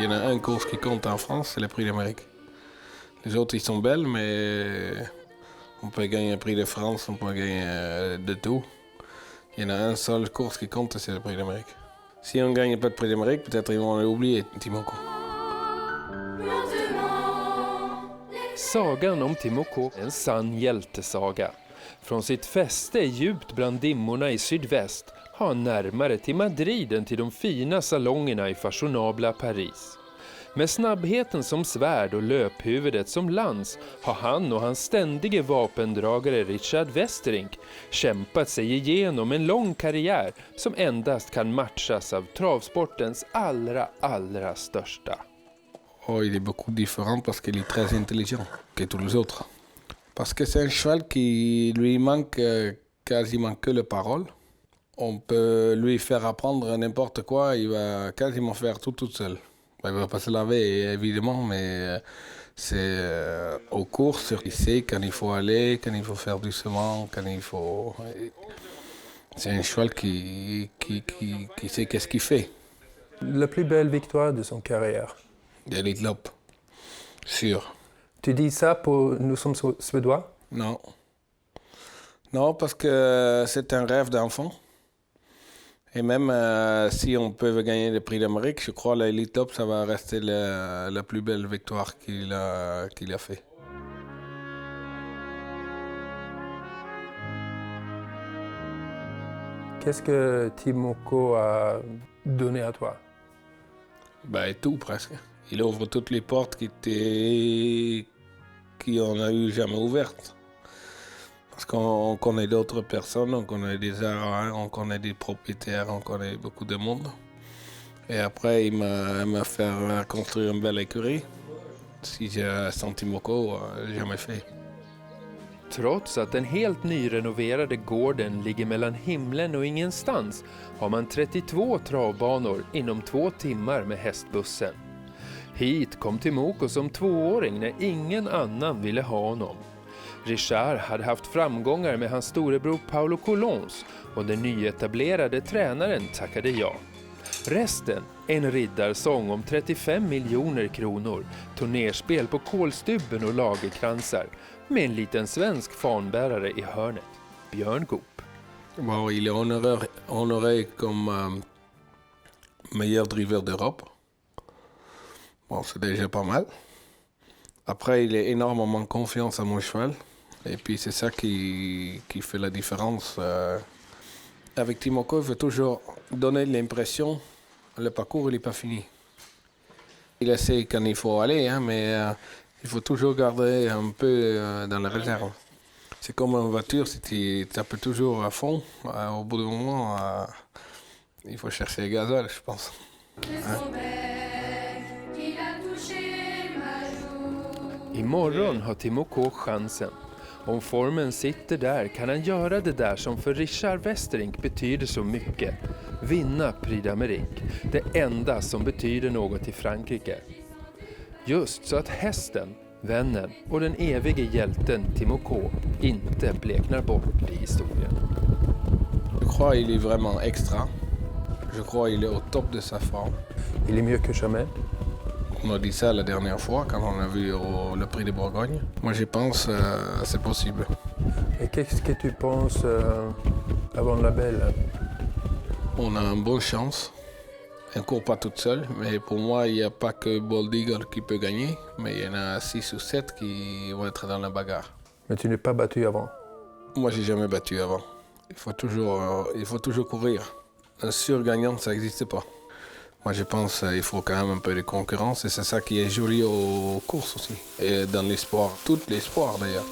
y en a une course qui compte en France, c'est le Prix d'Amérique. Les autres, ils sont belles, mais on peut gagner un Prix de France, on peut gagner de tout. Il y en a une seule course qui compte, c'est le Prix d'Amérique. Si on ne gagne pas de Prix d'Amérique, peut-être ils vont oublier Timoko. Sagan om Timoko är en sann hjältesaga. Från sitt fäste djupt bland dimmorna i sydväst har han närmare till Madrid än till de fina salongerna i fashionabla Paris. Med snabbheten som svärd och löphuvudet som lans har han och hans ständige vapendragare Richard Westerink kämpat sig igenom en lång karriär som endast kan matchas av travsportens allra största. Oh, il est beaucoup différent parce qu'il est très intelligent que tous les autres. Parce que c'est un cheval qui lui manque quasiment que les paroles. On peut lui faire apprendre n'importe quoi, il va quasiment faire tout seul. Il ne va pas se laver, évidemment, mais c'est aux courses, il sait quand il faut aller, quand il faut faire doucement, quand il faut... C'est un cheval qui sait qu'est-ce qu'il fait. La plus belle victoire de son carrière. Elite Lopp, sûr. Tu dis ça pour nous sommes suédois? Non. Non, parce que c'est un rêve d'enfant. Et même si on peut gagner le Prix d'Amérique, je crois que l'Elite Lopp, ça va rester la plus belle victoire qu'il a fait. Qu'est-ce que Timoko a donné à toi? Ben, tout presque. Il ouvre toutes les portes qu'on n'a eu jamais ouvertes. Parce qu'on connaît d'autres personnes, on connaît des arts, on connaît des propriétaires, on connaît beaucoup de monde. Et après, il m'a fait construire une belle écurie. Si j'ai sans Timoko, jamais fait. Trots att den helt nyrenoverade gården ligger mellan himlen och ingenstans har man 32 travbanor inom 2 timmar med hästbussen. Hit kom Timoko som 2-åring när ingen annan ville ha honom. Richard hade haft framgångar med hans storebror Paolo Colons och den nyetablerade tränaren tackade ja. Resten, en riddarsång om 35 miljoner kronor, turnerspel på Kolstubben och lagerkransar med en liten svensk fanbärare i hörnet, Björn Goop. Bon, il est honoré comme meilleur driver d'Europe. Bon, c'est déjà pas mal. Après, il a énormément confiance à mon cheval. Et puis, c'est ça qui fait la différence. Avec Timoko, il faut toujours donner l'impression que le parcours n'est pas fini. Il essaie quand il faut aller, hein, mais il faut toujours garder un peu dans la réserve. C'est comme une voiture, si tu tapes toujours à fond, au bout d'un moment, il faut chercher le gasoil, je pense. Hein? Imorgon har Timoko chansen. Om formen sitter där kan han göra det där som för Richard Westerink betyder så mycket. Vinna Prix d'Amérique, det enda som betyder något i Frankrike. Just så att hästen, vännen och den evige hjälten Timoko inte bleknar bort i historien. Je crois qu'il est vraiment extra. Je crois qu'il est au top de sa forme. Il est mieux que jamais. On a dit ça la dernière fois quand on a vu le Prix de Bourgogne. Moi, je pense que c'est possible. Et qu'est-ce que tu penses avant la belle? On a une bonne chance. Elle ne court pas toute seule, mais pour moi, il n'y a pas que Bold Eagle qui peut gagner, mais il y en a 6 ou 7 qui vont être dans la bagarre. Mais tu n'es pas battu avant? Moi, je n'ai jamais battu avant. Il faut toujours courir. Un surgagnant, ça n'existe pas. Moi, je pense qu'il faut quand même un peu de concurrence et c'est ça qui est joli aux courses aussi. Et dans les sports, tous les sports d'ailleurs.